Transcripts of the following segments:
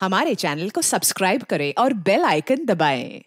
हमारे चैनल को सब्सक्राइब करें और बेल आइकन दबाएं।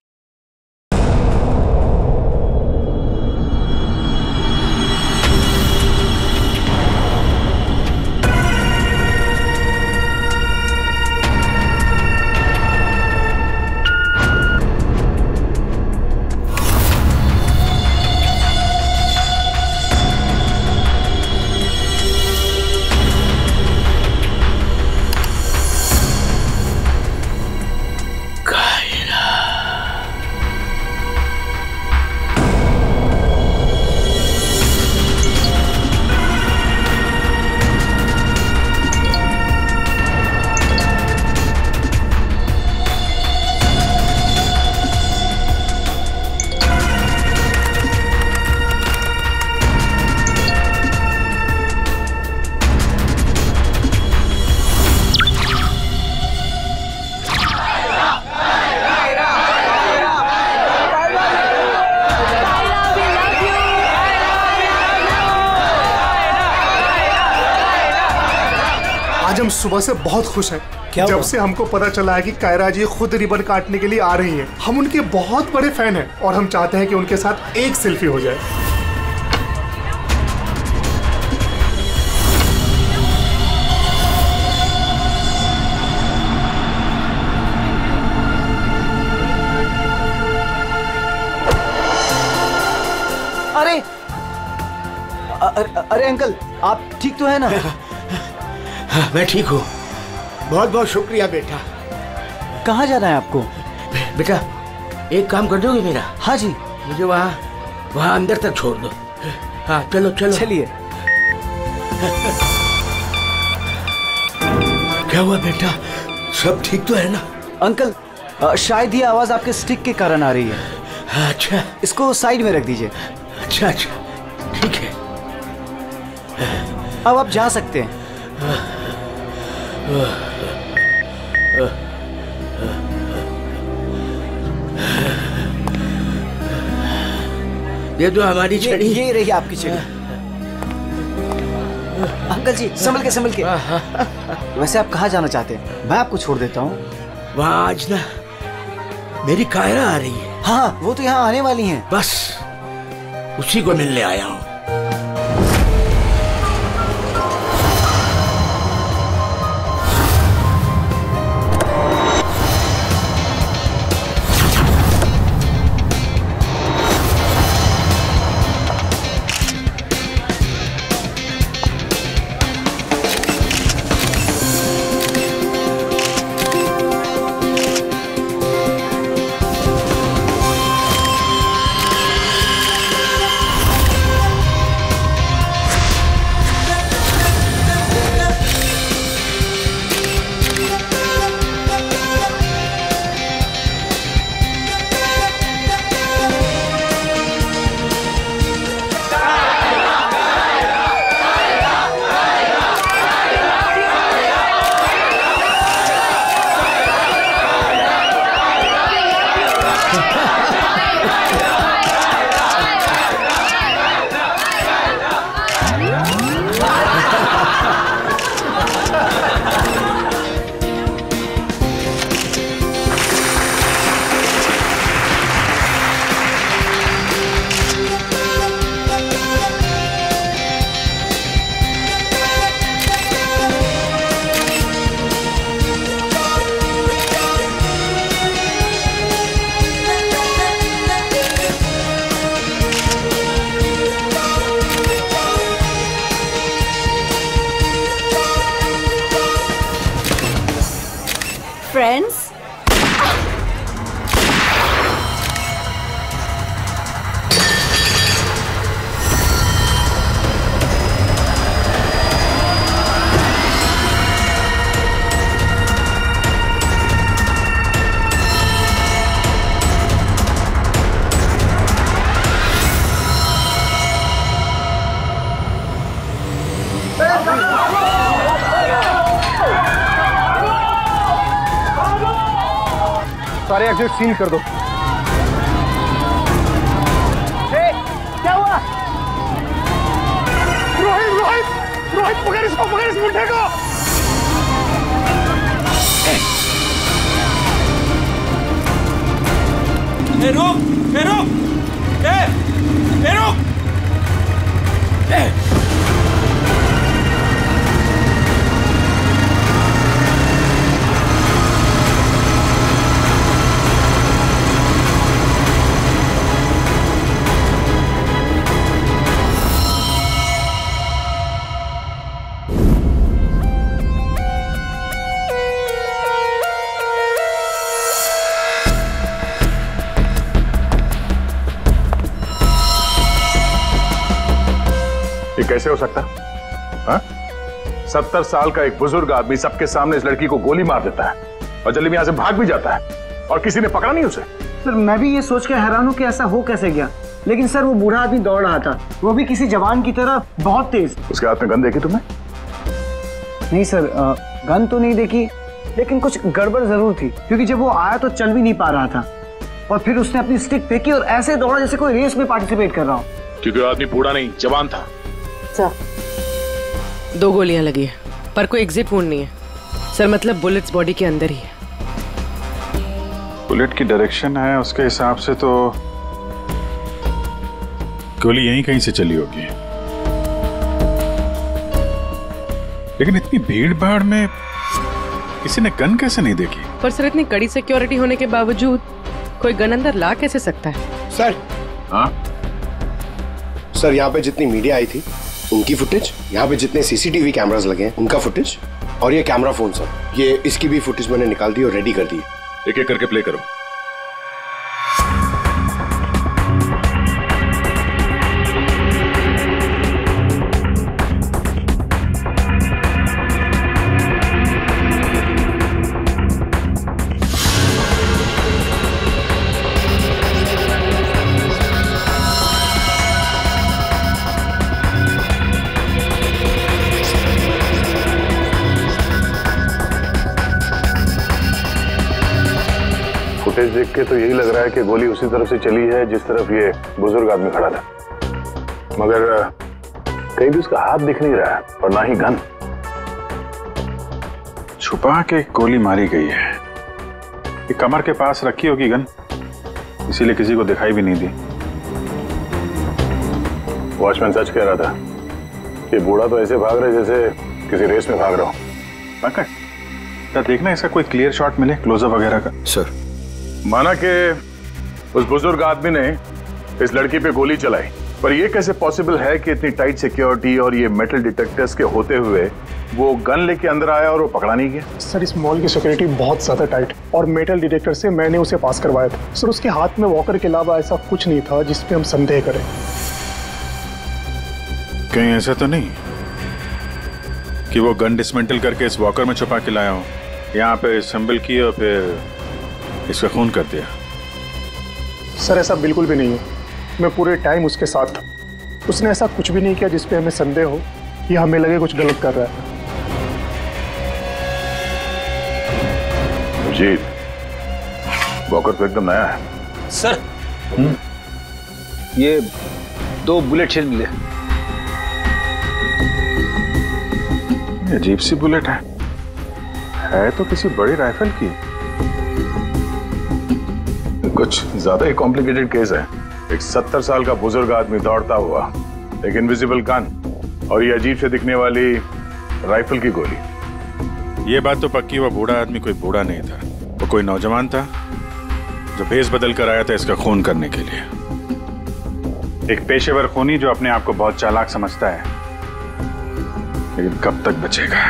आज हम सुबह से बहुत खुश हैं। जब से हमको पता चला है कि कायरा जी खुद रिबन काटने के लिए आ रही हैं। हम उनके बहुत बड़े फैन हैं और हम चाहते हैं कि उनके साथ एक सेल्फी हो जाए। अरे अरे अंकल, आप ठीक तो है ना? मैं ठीक हूँ। बहुत बहुत शुक्रिया बेटा। कहाँ जाना है आपको? बेटा एक काम कर दोगे मेरा? हाँ जी। मुझे वहाँ अंदर तक छोड़ दो। हाँ चलो चलो। चलिए। क्या हुआ बेटा, सब ठीक तो है ना? अंकल शायद ये आवाज आपके स्टिक के कारण आ रही है। अच्छा, इसको साइड में रख दीजिए। अच्छा अच्छा ठीक है। अब आप जा सकते हैं। ये दो हमारी छड़ी। ये रही आपकी छड़ी। अंकल जी संभल के। वैसे आप कहाँ जाना चाहते हैं? मैं आपको छोड़ देता हूँ। वहाँ आज ना मेरी कायरा आ रही है। हाँ वो तो यहाँ आने वाली हैं। बस उसी को मिलने आया हूँ। Friends, सारे एग्जिट सील कर दो। क्या हुआ? रोहित पकड़ इस मुंडे को। कैसे हो सकता? हाँ? 70 साल का एक बुजुर्ग आदमी सबके सामने इस लड़की को गोली मार देता है और जल्दी में यहाँ से भाग भी जाता है और किसी ने पकड़ा नहीं उसे। सर मैं भी ये सोच के हैरान हूँ कि ऐसा हो कैसे गया, लेकिन सर वो बूढ़ा आदमी दौड़ रहा था, वो भी किसी जवान की तरह बहुत तेज। उसके हाथ में गन देखी तुमने? नहीं सर, गन तो नहीं देखी, लेकिन कुछ गड़बड़ जरूर थी, क्योंकि जब वो आया तो चल भी नहीं पा रहा था और फिर उसने अपनी स्टिक फेंकी और ऐसे दौड़ा जैसे कोई रेस में पार्टिसिपेट कर रहा हो। क्योंकि वो आदमी बूढ़ा नहीं जवान था। 2 गोलियां लगी है पर कोई एग्जिट वुंड नहीं है सर, मतलब बुलेट्स बॉडी के अंदर ही है। बुलेट की डायरेक्शन है उसके हिसाब से तो गोली यहीं कहीं से चली होगी, लेकिन इतनी भीड़ भाड़ में किसी ने गन कैसे नहीं देखी? पर सर इतनी कड़ी सिक्योरिटी होने के बावजूद कोई गन अंदर ला कैसे सकता है? सर हाँ सर, यहाँ पे जितनी मीडिया आई थी उनकी फुटेज, यहाँ पे जितने सीसीटीवी कैमरास लगे हैं उनका फुटेज, और ये कैमरा फोन सर, ये इसकी भी फुटेज मैंने निकाल दी और रेडी कर दी। एक एक करके प्ले करो। फुटेज देख के तो यही लग रहा है कि गोली उसी तरफ से चली है जिस तरफ ये बुजुर्ग आदमी खड़ा था, मगर कहीं भी उसका हाथ दिख नहीं रहा है और ना ही गन। छुपा के गोली मारी गई है, ये कमर के पास रखी होगी गन, इसीलिए किसी को दिखाई भी नहीं दी। वॉचमैन सच कह रहा था कि बूढ़ा तो ऐसे भाग रहा है जैसे किसी रेस में भाग रहा हूं। क्या देखना इसका कोई क्लियर शॉट मिले, क्लोजअप वगैरह का? सर माना कि उस बुजुर्ग आदमी ने इस लड़की पे गोली चलाई, पर यह कैसे पॉसिबल है कि इतनी टाइट सिक्योरिटी और ये मेटल डिटेक्टर्स के होते हुए वो गन लेके अंदर आया और वो पकड़ा नहीं गया? सर इस मॉल की सिक्योरिटी बहुत ज्यादा टाइट और मेटल डिटेक्टर से मैंने उसे पास करवाया था। सर उसके हाथ में वॉकर के अलावा ऐसा कुछ नहीं था जिसपे हम संदेह करें। कहीं ऐसा तो नहीं कि वो गन डिसमेंटल करके इस वॉकर में छुपा के लाया हो, यहाँ पे असेंबल किया और फिर इसका खून कर दिया? सर ऐसा बिल्कुल भी नहीं है, मैं पूरे टाइम उसके साथ था, उसने ऐसा कुछ भी नहीं किया जिसपे हमें संदेह हो या हमें लगे कुछ गलत कर रहा है। जी वॉकर तो एकदम नया है। सर ये 2 बुलेट शेल मिले। अजीब सी बुलेट है तो किसी बड़ी राइफल की। कुछ ज्यादा ही कॉम्प्लिकेटेड केस है। एक 70 साल का बुजुर्ग आदमी दौड़ता हुआ, एक इनविजिबल गन और ये अजीब से दिखने वाली राइफल की गोली। ये बात तो पक्की, वो बूढ़ा आदमी कोई बूढ़ा नहीं था, वो कोई नौजवान था जो भेस बदल कर आया था इसका खून करने के लिए। एक पेशेवर खूनी जो अपने आप को बहुत चालाक समझता है, लेकिन कब तक बचेगा?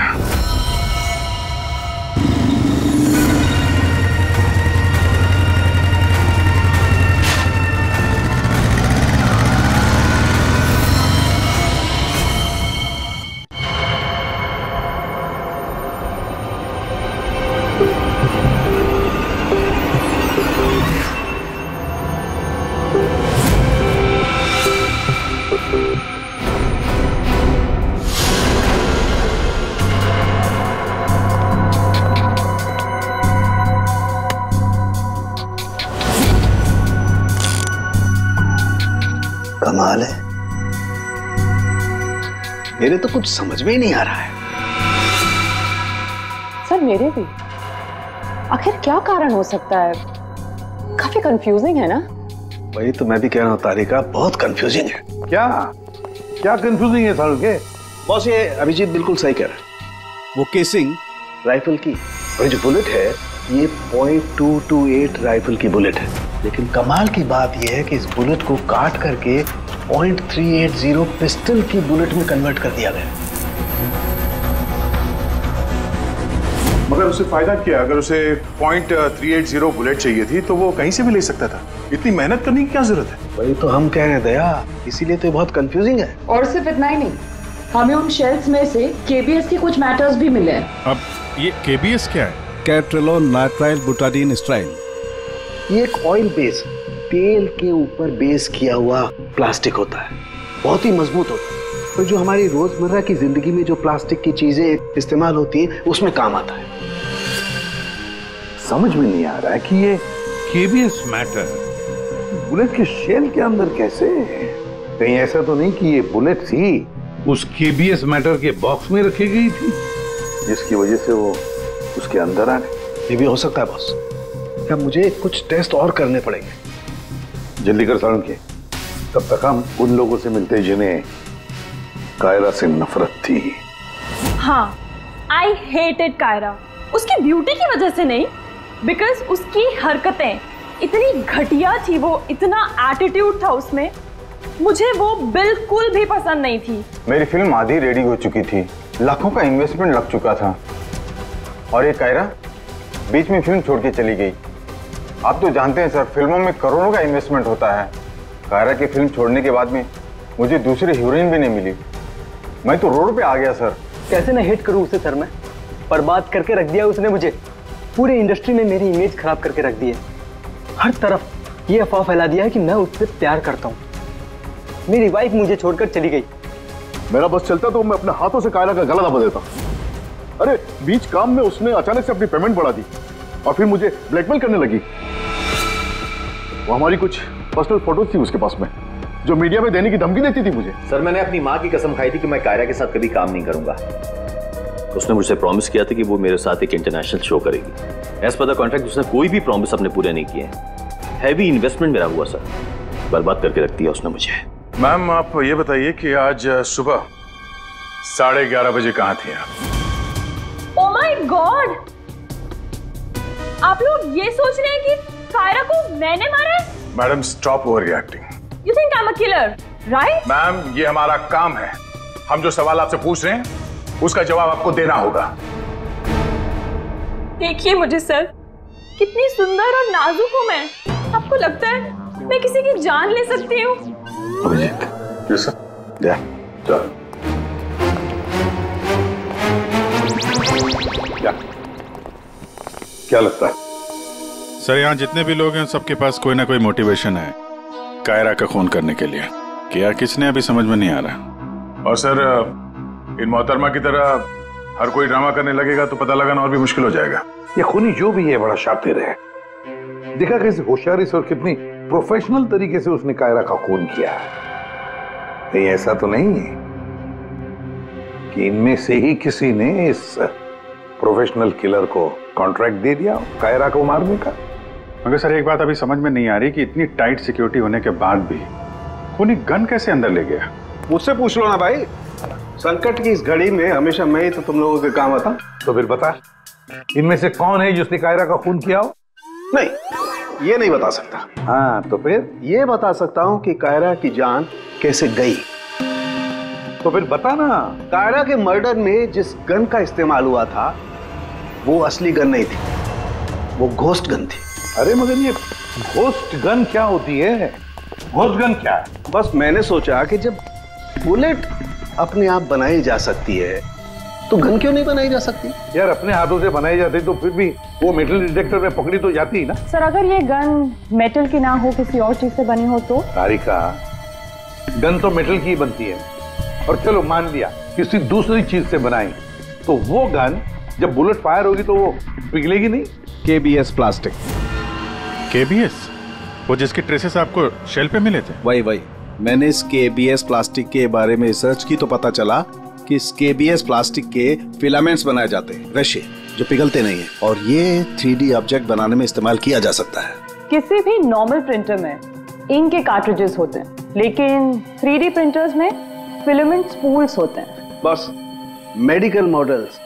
कमाल है, मेरे तो कुछ समझ में ही नहीं आ रहा है। सर मेरे भी, आखिर क्या कारण हो सकता है? काफी कंफ्यूजिंग है ना? वही तो मैं भी कह रहा हूँ तारिका, बहुत कंफ्यूजिंग है। क्या क्या कंफ्यूजिंग है सारुण के? बॉस ये अभिजीत बिल्कुल सही कह रहा है। वो केसिंग राइफल की और जो बुलेट है ये .228 राइफल की बुलेट है, लेकिन कमाल की बात यह है कि इस बुलेट को काट करके .380 पिस्टल की बुलेट में कन्वर्ट कर दिया गया। मगर उसे फायदा क्या? अगर उसे .380 बुलेट चाहिए थी तो वो कहीं से भी ले सकता था। इतनी मेहनत करने की क्या जरूरत है? वही तो हम कह रहे हैं दया, इसीलिए तो बहुत कंफ्यूजिंग है। और सिर्फ इतना ही नहीं, हमें उन शेल्स में से केबीएस के कुछ मैटर्स भी मिले हैं। अब ये केबीएस क्या है? कैट्रेलोन नाइट्राइल बुटाडीन स्ट्राइन। ये एक ऑयल बेस, तेल के ऊपर बेस किया हुआ प्लास्टिक होता है, बहुत ही मजबूत होता है, और जो हमारी रोजमर्रा की जिंदगी में जो प्लास्टिक की चीजें इस्तेमाल होती है उसमें काम आता है। समझ में नहीं आ रहा है कि ये केबीएस मैटर बुलेट के शेल के अंदर कैसे? कहीं ऐसा तो नहीं कि ये बुलेट थी उस केबीएस मैटर के बॉक्स में रखी गई थी जिसकी वजह से वो उसके अंदर आ गए? ये भी हो सकता है बॉस। क्या मुझे कुछ टेस्ट और करने पड़ेंगे? जल्दी कर सारुण के, तब तक हम उन लोगों से मिलते जिन्हें कायरा से नफरत थी। हाँ, आई हेटेड कायरा। उसकी ब्यूटी की वजह से नहीं, बिकॉज उसकी हरकतें इतनी घटिया थी, वो इतना एटीट्यूड था उसमें, मुझे वो बिल्कुल भी पसंद नहीं थी। मेरी फिल्म आधी रेडी हो चुकी थी, लाखों का इन्वेस्टमेंट लग चुका था, और ये कायरा बीच में फिल्म छोड़ के चली गई। आप तो जानते हैं सर, फिल्मों में करोड़ों का इन्वेस्टमेंट होता है। कायरा की फिल्म छोड़ने के बाद में मुझे दूसरी हीरोइन भी नहीं मिली। मैं तो रोड पे आ गया सर। कैसे ना हेट करूं उसे सर मैं? बर्बाद करके रख दिया उसने मुझे, पूरे इंडस्ट्री में मेरी इमेज खराब करके रख दी है। हर तरफ ये अफवाह फैला दिया है कि मैं उससे प्यार करता हूँ। मेरी वाइफ मुझे छोड़कर चली गई। मेरा बस चलता तो मैं अपने हाथों से कायरा का गला दबा देता। अरे बीच काम में उसने अचानक से अपनी पेमेंट बढ़ा दी और फिर मुझे ब्लैकमेल करने लगी। वो हमारी कुछ पर्सनल फोटोज थी उसके पास में जो मीडिया में देने की धमकी देती थी मुझे। सर मैंने अपनी माँ की कसम खाई थी कि मैं कायरा के साथ कभी काम नहीं करूंगा। उसने मुझसे प्रॉमिस किया था कि वो मेरे साथ एक इंटरनेशनल शो करेगी। एज पर द कॉन्ट्रैक्ट उसने कोई भी प्रॉमिस अपने पूरे नहीं किए। हैवी इन्वेस्टमेंट मेरा हुआ सर, बर्बाद करके रख दिया उसने मुझे। मैम आप ये बताइए कि आज सुबह 11:30 बजे कहाँ थे आप? ओह माय गॉड, आप लोग ये सोच रहे हैं कि कायरा को मैंने मारा है? Madam stop over reacting. You think I am a killer, right? Ma'am ये हमारा काम है, हम जो सवाल आपसे पूछ रहे हैं उसका जवाब आपको देना होगा। देखिए मुझे सर, कितनी सुंदर और नाजुक हूँ मैं। आपको लगता है मैं किसी की जान ले सकती हूँ? Abhijit, yes sir. चल क्या लगता है? सर यहाँ जितने भी लोग हैं सबके पास कोई ना कोई मोटिवेशन है कायरा का खून करने के लिए। क्या किसने अभी समझ में नहीं आ रहा। और सर इन मोहतरमा की तरह हर कोई ड्रामा करने लगेगा तो पता लगाना और भी मुश्किल हो जाएगा। ये खूनी जो भी है बड़ा शातिर है। देखा कैसे होशियारी से और कितनी प्रोफेशनल तरीके से उसने कायरा का खून किया। कहीं ऐसा तो नहीं है कि इनमें से ही किसी ने इस प्रोफेशनल किलर को कॉन्ट्रैक्ट दे दिया कायरा को मारने का? मगर सर एक बात अभी समझ में नहीं आ रही कि इतनी टाइट सिक्योरिटी होने के बाद भी खूनी गन कैसे अंदर ले गया? मुझसे पूछ लो ना भाई, संकट की इस घड़ी में हमेशा मैं ही तो तुम लोगों के काम आता। तो फिर बता, इनमें से कौन है जिसने कायरा का खून किया हो? नहीं, ये नहीं बता सकता। हाँ तो फिर? ये बता सकता हूँ कि कायरा की जान कैसे गई। तो फिर बता ना। कायरा के मर्डर में जिस गन का इस्तेमाल हुआ था वो असली गन नहीं थी, वो घोस्ट गन थी। अरे मगर ये घोस्ट गन क्या होती है? घोस्ट गन क्या है? बस मैंने सोचा कि जब बुलेट अपने आप बनाई जा सकती है तो गन क्यों नहीं बनाई जा सकती? यार अपने हाथों से बनाई जाती तो फिर भी वो मेटल डिटेक्टर में पकड़ी तो जाती ना। सर अगर ये गन मेटल की ना हो, किसी और चीज से बनी हो तो? तारिका, गन तो मेटल की ही बनती है, और चलो मान लिया किसी दूसरी चीज से बनाई तो वो गन जब बुलेट फायर होगी तो वो पिघलेगी नहीं। KBS plastic. केबीएस? वो जिसके ट्रेसेस आपको शेल पे मिले थे? वही मैंने इस केबीएस प्लास्टिक के बारे में रिसर्च की तो पता चला कि इस केबीएस प्लास्टिक के फिलामेंट्स बनाए जाते हैं, रेशे जो पिघलते नहीं है, और ये 3D ऑब्जेक्ट बनाने में इस्तेमाल किया जा सकता है। किसी भी नॉर्मल प्रिंटर में इंक के कार्ट्रिजेस होते हैं, लेकिन 3D प्रिंटर्स में फिलामेंट स्पूल्स होते हैं। बस medical models,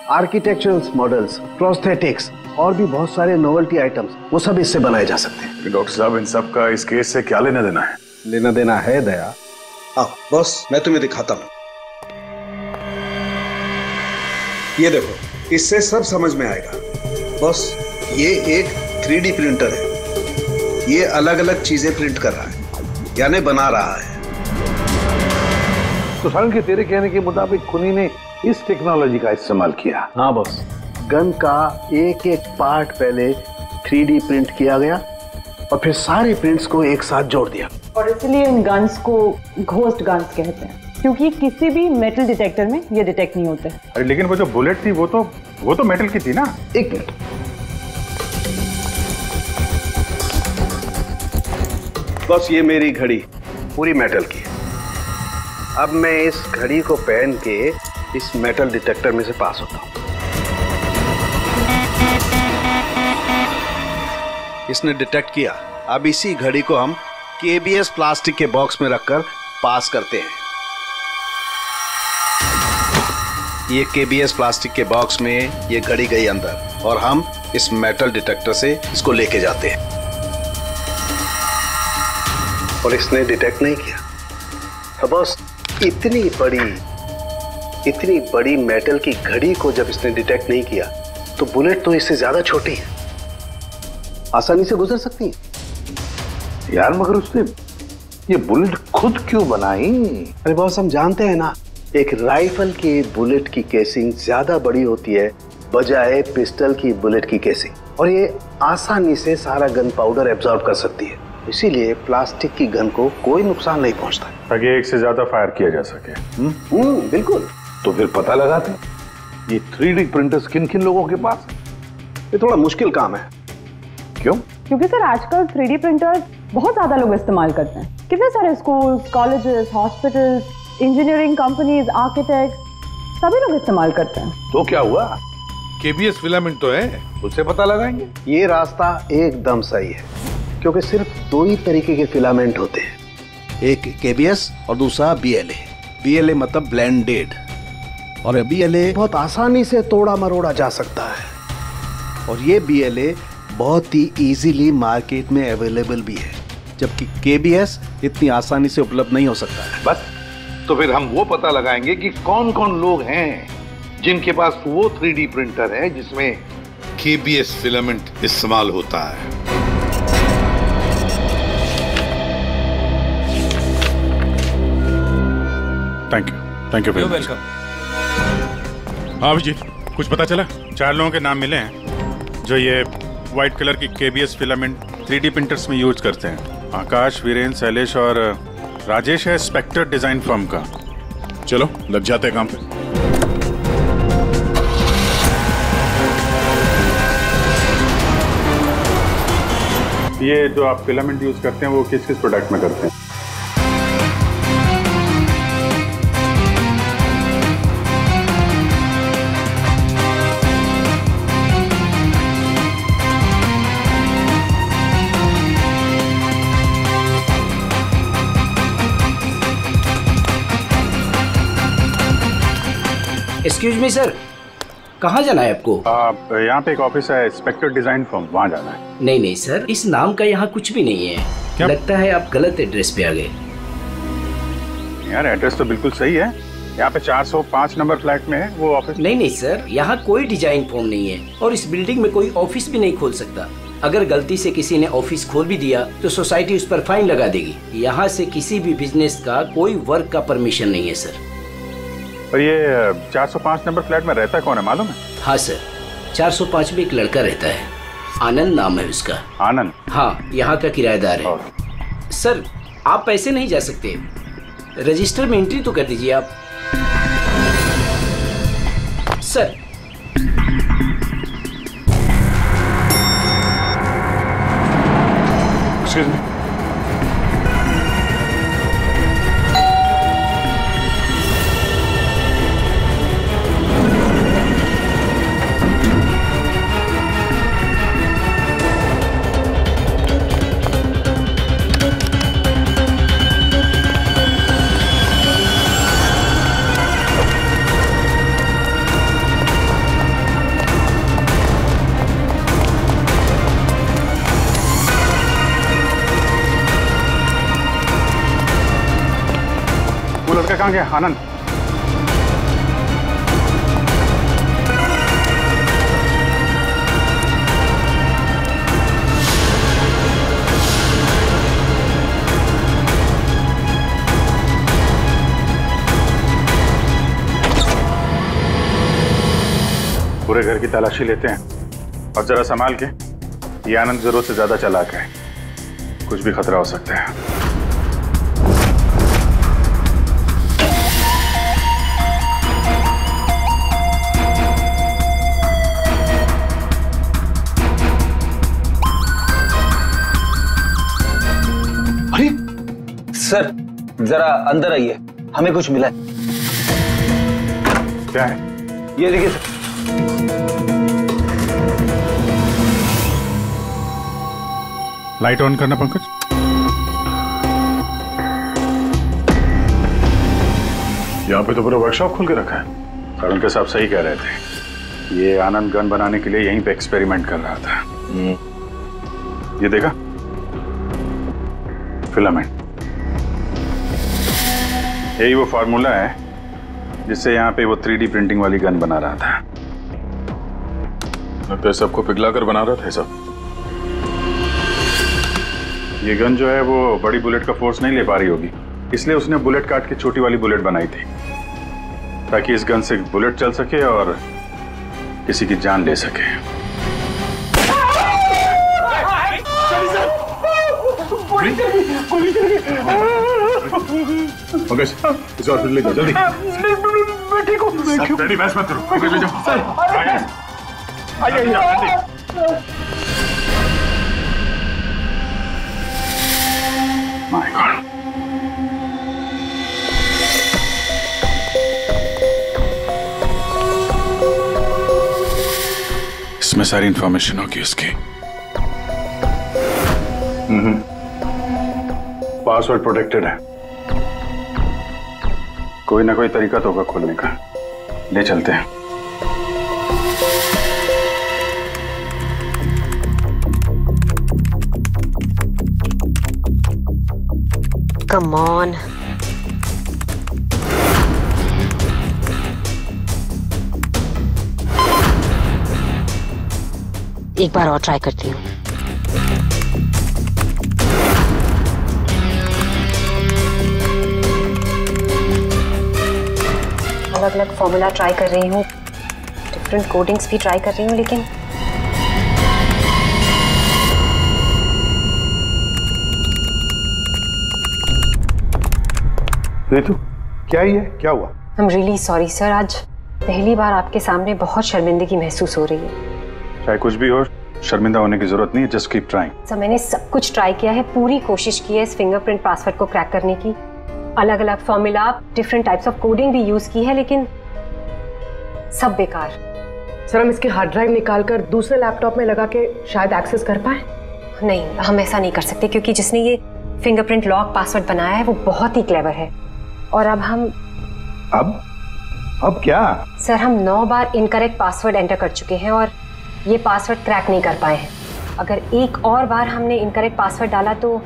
architectural models, prosthetics और भी बहुत सारे नोवेल्टी आइटम्स वो सब इससे बनाए जा सकते हैं। डॉक्टर साहब, इन सब का इस केस से क्या लेना देना है? लेना देना है दया। आओ बॉस, मैं तुम्हें दिखाता हूं। ये देखो, इससे सब समझ में आएगा। बॉस, ये एक 3D प्रिंटर है। ये अलग अलग चीजें प्रिंट कर रहा है, यानी बना रहा है। तो सारंग के तेरे कहने के मुताबिक खुनी ने इस टेक्नोलॉजी का इस्तेमाल किया? हाँ बॉस, गन का एक एक पार्ट पहले 3D प्रिंट किया गया और फिर सारे प्रिंट्स को एक साथ जोड़ दिया। और इसलिए इन गन्स को घोस्ट गन्स कहते हैं, क्योंकि किसी भी मेटल डिटेक्टर में ये डिटेक्ट नहीं होते। अरे लेकिन वो जो बुलेट थी वो तो मेटल की थी ना? एक मिनट, बस ये मेरी घड़ी पूरी मेटल की है। अब मैं इस घड़ी को पहन के इस मेटल डिटेक्टर में से पास होता हूं। इसने डिटेक्ट किया। अब इसी घड़ी को हम KBS प्लास्टिक के बॉक्स में रखकर पास करते हैं। ये KBS प्लास्टिक के बॉक्स में ये घड़ी गई अंदर और हम इस मेटल डिटेक्टर से इसको लेके जाते हैं और इसने डिटेक्ट नहीं किया। तो बस इतनी बड़ी मेटल की घड़ी को जब इसने डिटेक्ट नहीं किया तो बुलेट तो इससे ज्यादा छोटी है, आसानी से गुजर सकती है। यार मगर उसने ये बुलेट खुद क्यों बनाई? अरे बॉस, हम जानते हैं ना, एक राइफल की बुलेट की केसिंग ज्यादा बड़ी होती है बजाय पिस्टल की बुलेट की केसिंग, और ये आसानी से सारा गन पाउडर एब्जॉर्ब कर सकती है। इसीलिए प्लास्टिक की गन को कोई नुकसान नहीं पहुंचता, ताकि एक से ज्यादा फायर किया जा सके। बिल्कुल। तो फिर पता लगाते ये 3D प्रिंटर्स किन किन लोगों के पास? ये थोड़ा मुश्किल काम है। क्यों? क्योंकि सर आजकल 3D प्रिंटर्स बहुत ज्यादा लोग इस्तेमाल करते हैं। कितने सारे schools, colleges, hospitals, engineering companies, architect सभी लोग इस्तेमाल करते हैं। तो क्या हुआ? KBS फिलामेंट तो है, उससे पता लगाएंगे। ये रास्ता एकदम सही है, क्योंकि सिर्फ दो ही तरीके के फिलामेंट होते हैं, एक KBS और दूसरा BLA। BLA मतलब ब्लेंडेड, और BLA बहुत आसानी से तोड़ा मरोड़ा जा सकता है, और ये BLA बहुत ही इजीली मार्केट में अवेलेबल भी है, जबकि KBS इतनी आसानी से उपलब्ध नहीं हो सकता है। बस, तो फिर हम वो पता लगाएंगे कि कौन कौन लोग हैं जिनके पास वो 3D प्रिंटर है जिसमें KBS फिलामेंट इस्तेमाल होता है। Thank you welcome. हाँ अभिजीत, कुछ पता चला? 4 लोगों के नाम मिले हैं जो ये व्हाइट कलर की KBS फिलामेंट 3D प्रिंटर्स में यूज करते हैं। आकाश, वीरेन, शैलेश और राजेश है स्पेक्टर डिजाइन फर्म का। चलो लग जाते हैं काम पे। ये जो आप फिलामेंट यूज करते हैं वो किस किस प्रोडक्ट में करते हैं? एक्सक्यूज मी सर, कहाँ जाना है आपको? यहाँ पे एक ऑफिस है स्पेक्टर डिजाइन फर्म, वहाँ जाना है। नहीं सर, इस नाम का यहाँ कुछ भी नहीं है। क्या? लगता है आप गलत एड्रेस पे आ गए। यार एड्रेस तो बिल्कुल सही है, यहाँ पे 405 नंबर फ्लैट में है वो ऑफिस। नहीं सर, यहाँ कोई डिजाइन फर्म नहीं है और इस बिल्डिंग में कोई ऑफिस भी नहीं खोल सकता। अगर गलती से किसी ने ऑफिस खोल भी दिया तो सोसाइटी उस पर फाइन लगा देगी। यहाँ से किसी भी बिजनेस का कोई वर्क का परमिशन नहीं है सर। और ये 405 नंबर फ्लैट में रहता कौन है मालूम है? हाँ सर, 405 में एक लड़का रहता है, आनंद नाम है उसका। आनंद? हाँ, यहाँ का किराएदार है। सर आप पैसे नहीं जा सकते, रजिस्टर में एंट्री तो कर दीजिए आप। सर एक्सक्यूज मी, लड़का कहाँ गया? आनंद। पूरे घर की तलाशी लेते हैं और जरा संभाल के। ये आनंद जरूरत से ज्यादा चालाक है, कुछ भी खतरा हो सकता है। अरे सर जरा अंदर आइए, हमें कुछ मिला है। क्या है? ये देखिए सर। लाइट ऑन करना पंकज। यहाँ पे तो पूरा वर्कशॉप खोल के रखा है। सर उनके साहब सही कह रहे थे, ये आनंद गन बनाने के लिए यहीं पे एक्सपेरिमेंट कर रहा था। ये देखा, फिलामेंट। यही वो फार्मूला है जिससे यहाँ पे वो 3D प्रिंटिंग वाली गन बना रहा था। लगता है सबको पिघला कर बना रहा था सब। ये गन जो है वो बड़ी बुलेट का फोर्स नहीं ले पा रही होगी, इसलिए उसने बुलेट काट के छोटी वाली बुलेट बनाई थी, ताकि इस गन से बुलेट चल सके और किसी की जान ले सके। इसे हॉस्पिटल ले जाओ जल्दी। मैं ठीक हूँ। डैडी बहस मत करो, ले जाओ। My God. इसमें सारी इंफॉर्मेशन होगी उसकी। पासवर्ड प्रोटेक्टेड है, कोई ना कोई तरीका तो होगा खोलने का। ले चलते हैं। Come on. एक बार और ट्राई करती हूँ। अलग अलग फॉर्मूला ट्राई कर रही हूँ, डिफरेंट कोडिंग्स भी ट्राई कर रही हूँ, लेकिन रितु, क्या ही है? क्या हुआ? I'm really sorry सर, आज पहली बार आपके सामने बहुत शर्मिंदगी महसूस हो रही है। चाहे कुछ भी हो, शर्मिंदा होने की जरूरत नहीं है, जस्ट कीप ट्राइंग। सर मैंने सब कुछ ट्राई किया है, पूरी कोशिश की है इस फिंगरप्रिंट पासवर्ड को क्रैक करने की। अलग अलग formula, different types of coding भी यूज की है, लेकिन सब बेकार। सर हम इसकी हार्ड ड्राइव निकाल कर दूसरे लैपटॉप में लगा के शायद एक्सेस कर पाए। नहीं, हम ऐसा नहीं कर सकते, क्योंकि जिसने ये फिंगरप्रिंट लॉक पासवर्ड बनाया है वो बहुत ही क्लेवर है। और अब हम अब क्या? सर हम 9 बार इनकरेक्ट पासवर्ड एंटर कर चुके हैं और ये पासवर्ड क्रैक नहीं कर पाए हैं। अगर एक और बार हमने इनकरेक्ट पासवर्ड डाला तो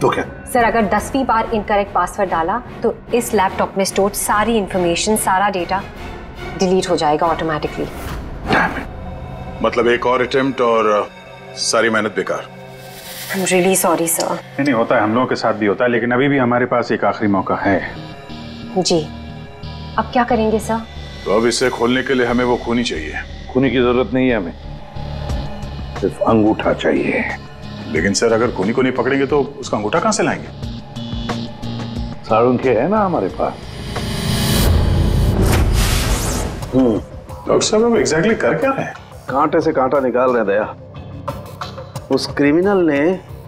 क्या? सर अगर 10वीं बार इनकरेक्ट पासवर्ड डाला तो इस लैपटॉप में स्टोर्ड सारी इंफॉर्मेशन, सारा डेटा डिलीट हो जाएगा ऑटोमेटिकली। मतलब एक और अटेम्प्ट और सारी मेहनत बेकार। I'm really sorry sir। नहीं होता है, हम लोगों के साथ भी होता है, लेकिन अभी भी हमारे पास एक आखिरी मौका है। जी, अब क्या करेंगे सर? तो अब इसे खोलने के लिए हमें वो खूनी चाहिए। खूनी की जरूरत नहीं है हमें, सिर्फ अंगूठा चाहिए। लेकिन सर अगर खूनी को नहीं पकड़ेंगे तो उसका अंगूठा कहाँ से लाएंगे? साड़ुंखे है ना हमारे पास। डॉक्टर साहब अब एग्जैक्टली कर क्या रहे हैं? कांटे से कांटा निकाल रहे दया। उस क्रिमिनल ने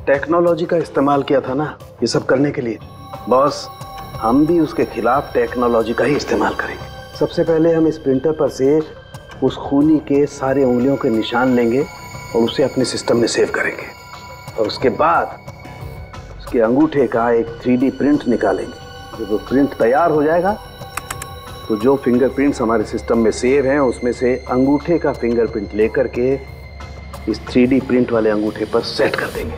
टेक्नोलॉजी का इस्तेमाल किया था ना ये सब करने के लिए। बॉस, हम भी उसके खिलाफ टेक्नोलॉजी का ही इस्तेमाल करेंगे। सबसे पहले हम इस प्रिंटर पर से उस खूनी के सारे उंगलियों के निशान लेंगे और उसे अपने सिस्टम में सेव करेंगे, और उसके बाद उसके अंगूठे का एक 3D प्रिंट निकालेंगे। जब वो प्रिंट तैयार हो जाएगा तो जो फिंगरप्रिंट्स हमारे सिस्टम में सेव हैं उसमें से अंगूठे का फिंगरप्रिंट लेकर के इस 3D प्रिंट वाले अंगूठे पर सेट कर देंगे।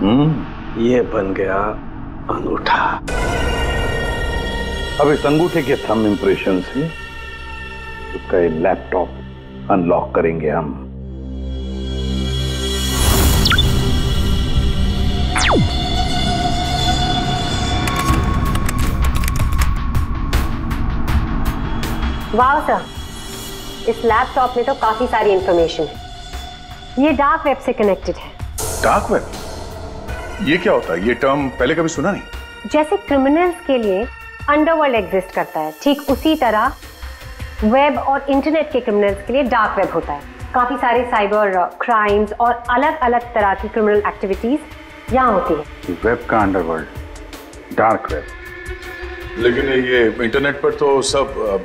ये बन गया अंगूठा। अब इस अंगूठे के थंब इंप्रेशन से उसका ये लैपटॉप अनलॉक करेंगे हम। वाह सर, इस लैपटॉप में तो काफी सारी इंफॉर्मेशन है। ये डार्क वेब से कनेक्टेड है। Dark web? ये क्या होता है? ये टर्म पहले कभी सुना नहीं। जैसे क्रिमिनल्स के लिए अंडरवर्ल्ड एग्जिस्ट करता है, ठीक उसी तरह वेब और इंटरनेट के क्रिमिनल्स के लिए डार्क वेब होता है। काफी सारे साइबर क्राइम्स और अलग अलग तरह की क्रिमिनल एक्टिविटीज यहाँ होती है। वेब का अंडरवर्ल्ड, डार्क वेब। लेकिन ये इंटरनेट पर तो सब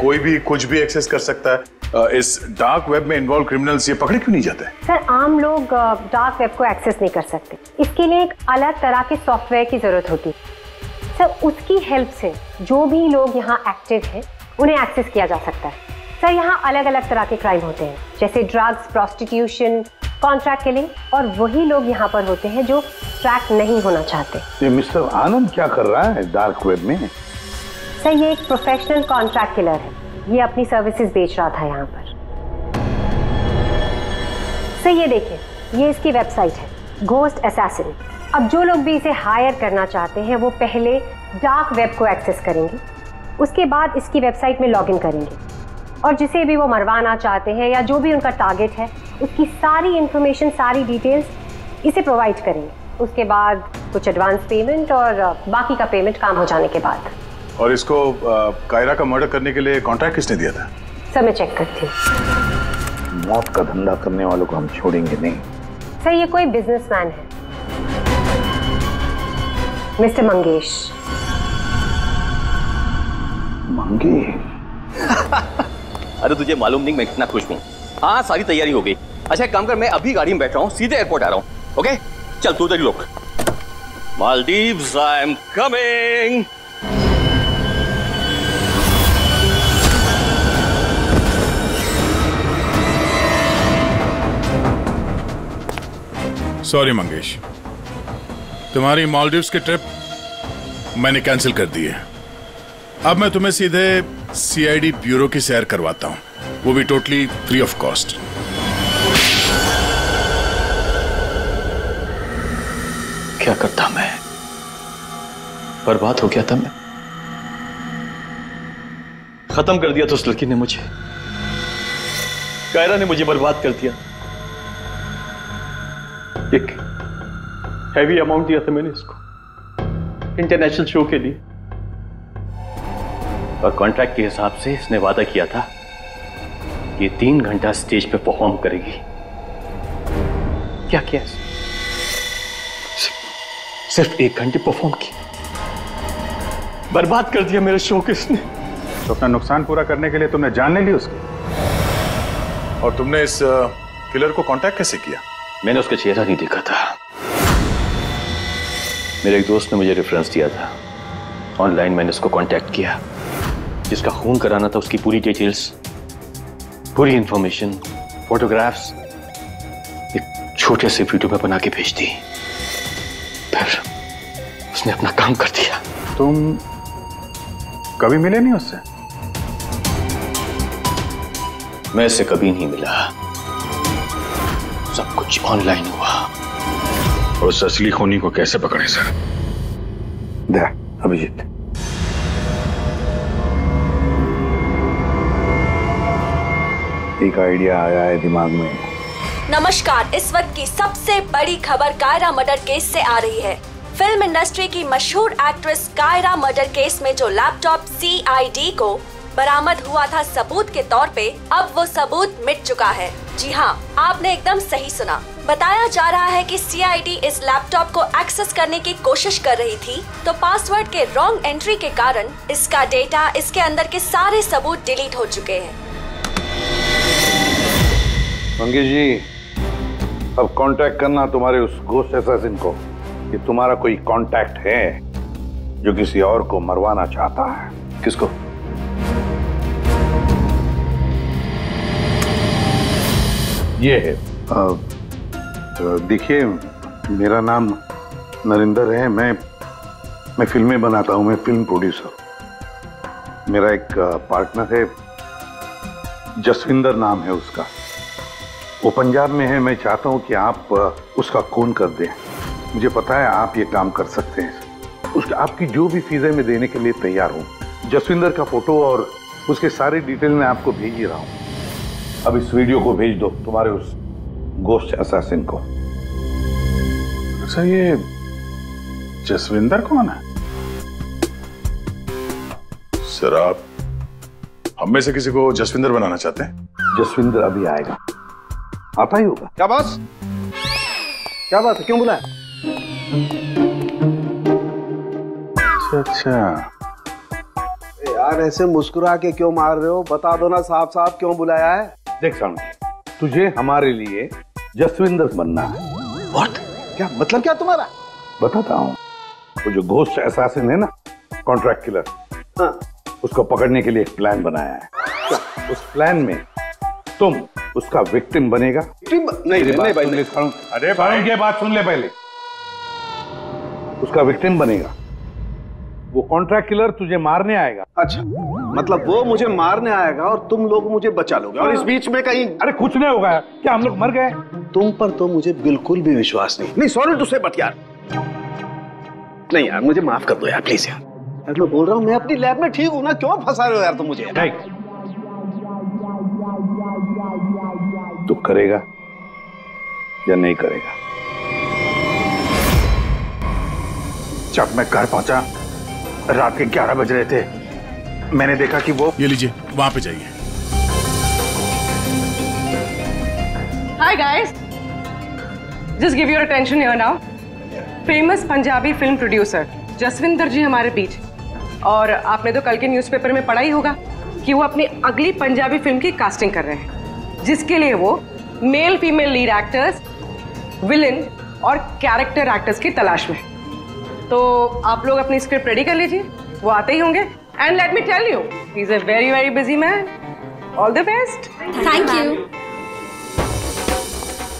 कोई भी कुछ भी एक्सेस कर सकता है। इस डार्क वेब में इन्वॉल्व क्रिमिनल्स ये पकड़े क्यों नहीं जाते? सर, आम लोग डार्क वेब को एक्सेस नहीं कर सकते। इसके लिए एक अलग तरह के सॉफ्टवेयर की जरूरत होती है। सर, उसकी हेल्प से जो भी लोग यहाँ एक्टिव हैं उन्हें एक्सेस किया जा सकता है। सर, यहाँ अलग अलग तरह के क्राइम होते हैं, जैसे ड्रग्स, प्रोस्टिट्यूशन, कॉन्ट्रैक्ट किलिंग, और वही लोग यहाँ पर होते हैं जो ट्रैक नहीं होना चाहते। ये मिस्टर आनंद क्या कर रहा है डार्क वेब में? सर, ये एक प्रोफेशनल कॉन्ट्रैक्ट किलर है। ये अपनी सर्विसेज बेच रहा था यहाँ पर। सर, ये देखिए, ये इसकी वेबसाइट है, घोस्ट असैसिन। अब जो लोग भी इसे हायर करना चाहते हैं वो पहले डार्क वेब को एक्सेस करेंगे, उसके बाद इसकी वेबसाइट में लॉगिन करेंगे, और जिसे भी वो मरवाना चाहते हैं या जो भी उनका टारगेट है उसकी सारी इंफॉर्मेशन, सारी डिटेल्स इसे प्रोवाइड करेंगे। उसके बाद कुछ एडवांस पेमेंट और बाकी का पेमेंट काम हो जाने के बाद। और इसको कायरा का मर्डर करने के लिए कॉन्ट्रैक्ट किसने दिया था? सर, मैं चेक करती हूँ। मौत का धंधा करने वालों को हम छोड़ेंगे नहीं। सर, ये कोई बिजनेसमैन है, मिस्टर मंगेश। मंगेश? अरे तुझे मालूम नहीं मैं कितना खुश हूँ। हाँ, सारी तैयारी हो गई। अच्छा, एक काम कर, मैं अभी गाड़ी में बैठ रहा हूँ, सीधे एयरपोर्ट आ रहा हूँ। ओके, चल तू उधर लोग। Maldives, I am coming. Sorry Mangesh, तुम्हारी मालदीव्स की ट्रिप मैंने कैंसिल कर दी है। अब मैं तुम्हें सीधे सीआईडी ब्यूरो की सैर करवाता हूं, वो भी टोटली फ्री ऑफ कॉस्ट। क्या करता मैं? बर्बाद हो गया था मैं। खत्म कर दिया था उस लड़की ने मुझे, कायरा ने मुझे बर्बाद कर दिया। एक हैवी अमाउंट दिया था मैंने इसको इंटरनेशनल शो के लिए, और कॉन्ट्रैक्ट के हिसाब से इसने वादा किया था कि 3 घंटा स्टेज पे परफॉर्म करेगी। क्या किया? सिर्फ 1 घंटे परफॉर्म किया, बर्बाद कर दिया मेरे शो को इसने। तो अपना नुकसान पूरा करने के लिए तुमने जान ले ली उसकी? और तुमने इस किलर को कांटेक्ट कैसे किया? मैंने उसका चेहरा नहीं देखा था, मेरे एक दोस्त ने मुझे रेफरेंस दिया था। ऑनलाइन मैंने उसको कांटेक्ट किया, जिसका खून कराना था उसकी पूरी डिटेल्स, पूरी इंफॉर्मेशन, फोटोग्राफ्स एक छोटे से वीडियो में बना के भेज दी। फिर उसने अपना काम कर दिया। तुम कभी मिले नहीं उससे? मैं इससे कभी नहीं मिला, सब कुछ ऑनलाइन हुआ। और उस असली खूनी को कैसे पकड़े सर? दे अभिजीत, एक आइडिया आया है दिमाग में। नमस्कार, इस वक्त की सबसे बड़ी खबर कायरा मर्डर केस से आ रही है। फिल्म इंडस्ट्री की मशहूर एक्ट्रेस कायरा मर्डर केस में जो लैपटॉप CID को बरामद हुआ था सबूत के तौर पे, अब वो सबूत मिट चुका है। जी हाँ, आपने एकदम सही सुना। बताया जा रहा है कि CID इस लैपटॉप को एक्सेस करने की कोशिश कर रही थी, तो पासवर्ड के रॉन्ग एंट्री के कारण इसका डेटा, इसके अंदर के सारे सबूत डिलीट हो चुके हैं। मंगेश जी, अब कांटेक्ट करना तुम्हारे उस घोस्ट असैसिन को कि तुम्हारा कोई कांटेक्ट है जो किसी और को मरवाना चाहता है। किसको? ये है। देखिए, मेरा नाम नरेंद्र है। मैं फिल्में बनाता हूँ। मैं फिल्म प्रोड्यूसर। मेरा एक पार्टनर है, जसविंदर नाम है उसका। वो पंजाब में है। मैं चाहता हूँ कि आप उसका खून कर दें। मुझे पता है आप ये काम कर सकते हैं। आपकी जो भी फीसें मैं देने के लिए तैयार हूँ। जसविंदर का फोटो और उसके सारे डिटेल मैं आपको भेज ही रहा हूँ। अब इस वीडियो को भेज दो तुम्हारे उस गोस्ट असैसिन को। अच्छा, ये जसविंदर कौन है? सर, आप हम में से किसी को जसविंदर बनाना चाहते हैं? जसविंदर अभी आएगा, आता ही होगा। क्या बॉस, क्या बात है, क्यों बुलाया? अच्छा यार ऐसे मुस्कुरा के क्यों मार रहे हो? बता दो ना साफ साफ क्यों बुलाया है। देख सामने, तुझे हमारे लिए जसविंदर बनना है। What? क्या मतलब, क्या तुम्हारा? बताता हूँ। वो जो घोस्ट असैसिन है ना, कॉन्ट्रैक्ट किलर, हाँ, उसको पकड़ने के लिए एक प्लान बनाया है। क्या? उस प्लान में तुम उसका विक्टिम बनेगा। नहीं भाई, अरे भाई ये बात सुन ले पहले। उसका विक्टिम बनेगा। वो कॉन्ट्रैक्ट किलर तुझे मारने आएगा। अच्छा, मतलब वो मुझे मारने आएगा और तुम लोग मुझे बचा लोगे और इस बीच में कहीं। अरे कुछ नहीं होगा। क्या हम लोग मर गए? तुम पर तो मुझे बिल्कुल भी विश्वास नहीं। नहीं सॉरी टू से, बट यार नहीं यार, मुझे माफ कर दो यार प्लीज यार। मैं बोल रहा हूँ मैं अपनी लैब में ठीक हूँ ना, क्यों फंसा रहे हो यार तुम मुझे? नहीं, तू करेगा या नहीं करेगा? जब मैं घर पहुंचा रात के 11 बज रहे थे, मैंने देखा कि वो, ये लीजिए, वहां पे जाइए। Hi guys, just give your attention here now. Famous Punjabi film producer Jaswinder ji हमारे बीच। और आपने तो कल के न्यूज़पेपर में पढ़ा ही होगा कि वो अपनी अगली पंजाबी फिल्म की कास्टिंग कर रहे हैं, जिसके लिए वो male female lead actors, villain और कैरेक्टर एक्टर्स की तलाश में। तो आप लोग अपनी स्क्रिप्ट रेडी कर लीजिए, वो आते ही होंगे। And let me tell you, he is a very very busy man. All the best. Thank you.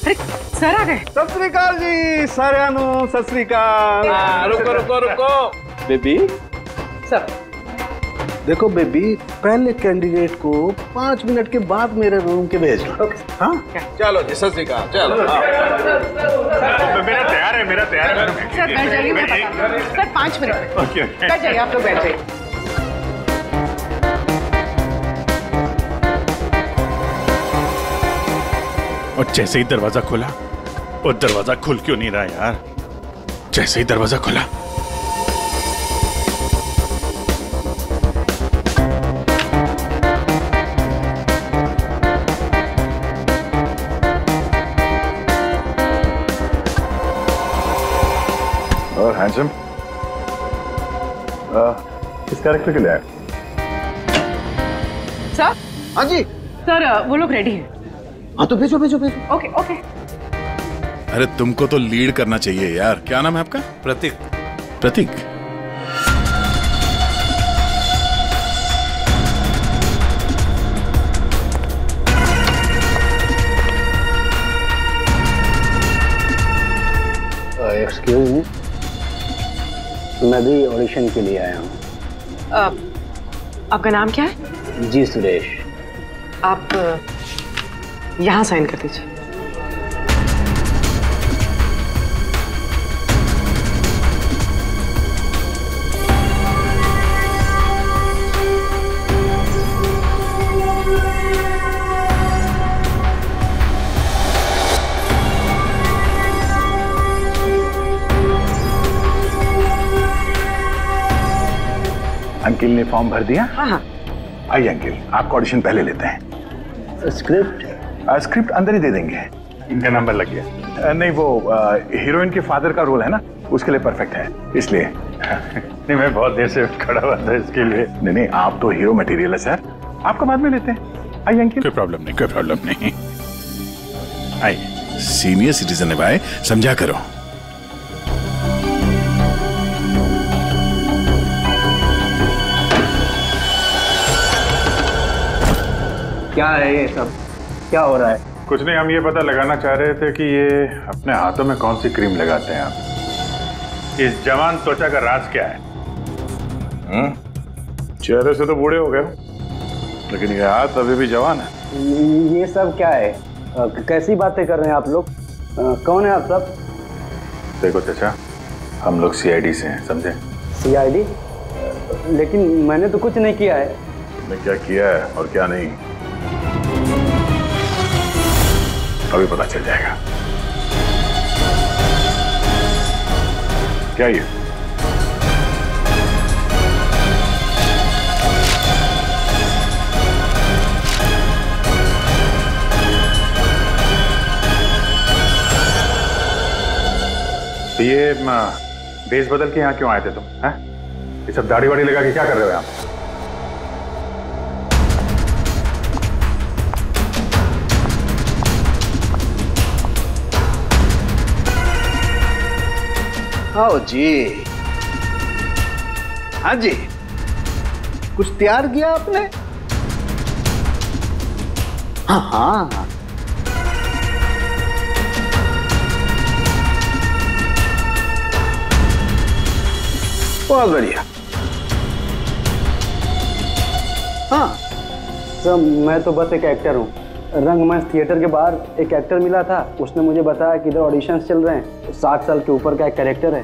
अरे सर आ गए। सत श्री अकाल जी सारियां, सत श्री अकाल। रुको रुको रुको बेबी। सर देखो बेबी, पहले कैंडिडेट को 5 मिनट के बाद मेरे रूम के भेज लो। हाँ चलो जी, सत श्री अकाल। चलो मेरा तैयार है, मेरा तैयार है। सर बैठ जाइए, मैं बता रही हूँ। सर 5 मिनट बैठ जाइए, आप लोग बैठ जाइए। और जैसे ही दरवाजा खुला, और दरवाजा खुल क्यों नहीं रहा यार? जैसे ही दरवाजा खुला, और हैंडसम किस कैरेक्टर के लिए आए? सर। हाँ जी सर, वो लोग रेडी हैं। हाँ तो भेजो भेजो भेजो। Okay okay. अरे तुमको तो लीड करना चाहिए यार। क्या नाम है आपका? प्रतीक। प्रतीक, एक्सक्यूज मी, मैं भी ऑडिशन के लिए आया हूँ। आपका नाम क्या है? जी सुरेश। आप यहाँ साइन कर दीजिए। अंकिल ने फॉर्म भर दिया? हाँ हाँ। आइए अंकिल, आपका ऑडिशन पहले लेते हैं। स्क्रिप्ट? स्क्रिप्ट अंदर ही दे देंगे। इनका नंबर लग गया। नहीं, वो हीरोइन के फादर का रोल है ना, उसके लिए परफेक्ट है, इसलिए। नहीं, मैं बहुत देर से खड़ा हुआ था इसके लिए। नहीं नहीं, आप तो हीरो मटेरियल है सर, आपका बाद में लेते हैं। आइए अंकिल। कोई प्रॉब्लम नहीं, कोई प्रॉब्लम नहीं। आइए, सीनियर सिटीजन है भाई, समझा करो। क्या है ये सब? क्या हो रहा है? कुछ नहीं, हम ये पता लगाना चाह रहे थे कि ये अपने हाथों में कौन सी क्रीम लगाते हैं आप। इस जवान त्वचा का राज क्या है? चेहरे से तो बूढ़े हो गए, लेकिन ये हाथ अभी भी जवान है। ये सब क्या है? कैसी बातें कर रहे हैं आप लोग? कौन है आप सब? देखो चाचा, हम लोग सीआईडी से हैं, समझे? सीआईडी? लेकिन मैंने तो कुछ नहीं किया है। तुमने क्या किया है और क्या नहीं, अभी पता चल जाएगा। क्या ये? ये भेष बदल के यहाँ क्यों आए थे तुम? हैं? ये सब दाढ़ी वाड़ी लगा के क्या कर रहे हो यहाँ? आओ जी। हाँ जी, कुछ तैयार किया आपने? हाँ हाँ, बहुत बढ़िया। हाँ सर, मैं तो बस एक एक्टर हूँ। रंगमंच थिएटर के बाहर एक एक्टर मिला था, उसने मुझे बताया कि इधर ऑडिशंस चल रहे हैं, 60 साल के ऊपर का एक कैरेक्टर है,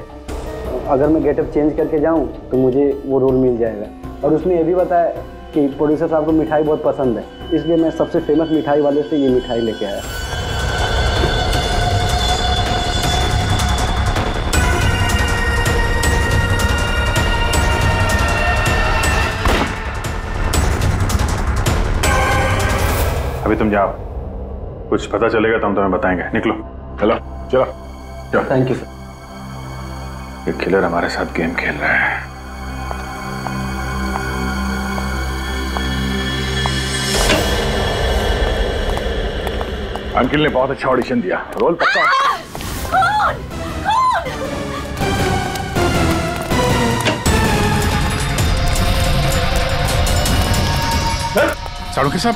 अगर मैं गेटअप चेंज करके जाऊँ तो मुझे वो रोल मिल जाएगा। और उसने ये भी बताया कि प्रोड्यूसर साहब को मिठाई बहुत पसंद है, इसलिए मैं सबसे फेमस मिठाई वाले से ये मिठाई लेके आया। अभी तुम जाओ, कुछ पता चलेगा तो हम तुम्हें बताएंगे। निकलो, चलो चलो चलो। Thank you sir. ये किलर हमारे साथ गेम खेल रहा है। अंकिल ने बहुत अच्छा ऑडिशन दिया, रोल पक्का। साड़ू के साहब,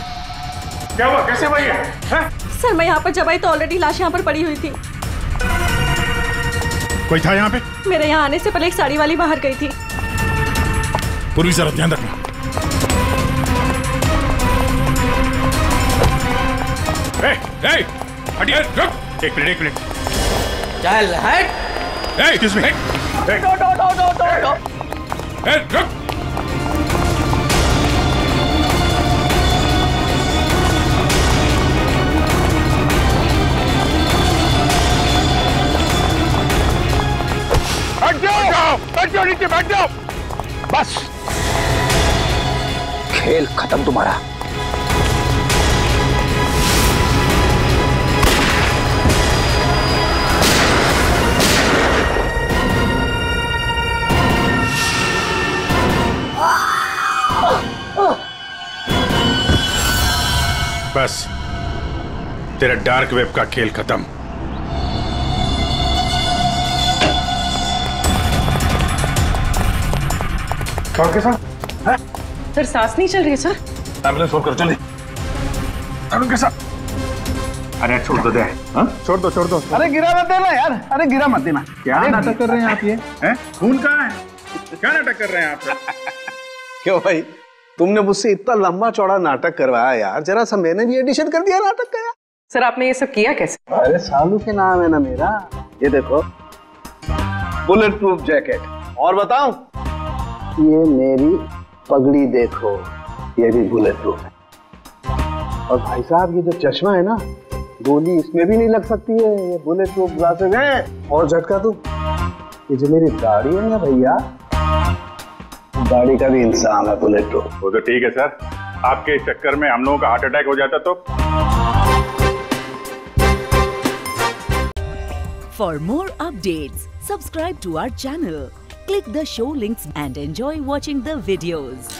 क्या हुआ? कैसे भाई है? सर मैं यहाँ पर जब आई तो ऑलरेडी लाश यहाँ पर पड़ी हुई थी। कोई था यहाँ पे? मेरे यहाँ आने से पहले एक साड़ी वाली बाहर गई थी। पूरी जरा ध्यान रखना। हटिए, रुक। एक मिनट। चल हट। Excuse me. रुक। बैठ जाओ नीचे, बैठ जाओ। बस, खेल खत्म तुम्हारा। बस, तेरा डार्क वेब का खेल खत्म। के साथ सर सांस नहीं चल रही है सर। एम्बुलेंस फोन करो, चले। तरुण के साथ। अरे छोड़ दो दे। हाँ? छोड़ दो। अरे गिरा मत देना यार, अरे गिरा मत देना। क्या नाटक कर रहे हैं आप? ये हैं? खून कहाँ है? क्या नाटक कर रहे हैं आप? क्यों भाई, तुमने मुझसे इतना लंबा चौड़ा नाटक करवाया यार, जरा सा मैंने भी एडिशन कर दिया नाटक का यार। सर आपने ये सब किया कैसे? अरे सालू के नाम है ना मेरा। ये देखो, बुलेट प्रूफ जैकेट। और बताऊं, ये मेरी पगड़ी देखो, ये भी बुलेट प्रूफ है। और भाई साहब, ये जो चश्मा है ना, गोली इसमें भी नहीं लग सकती है, ये बुलेट प्रूफ ग्लासेस है। और झटका तुम, ये जो मेरी दाढ़ी है ना भैया, दाढ़ी का भी इंसान है बुलेट प्रूफ। वो तो ठीक है सर, आपके चक्कर में हम लोगों का हार्ट अटैक हो जाता तो। For more updates, subscribe to our channel, click the show links and enjoy watching the videos.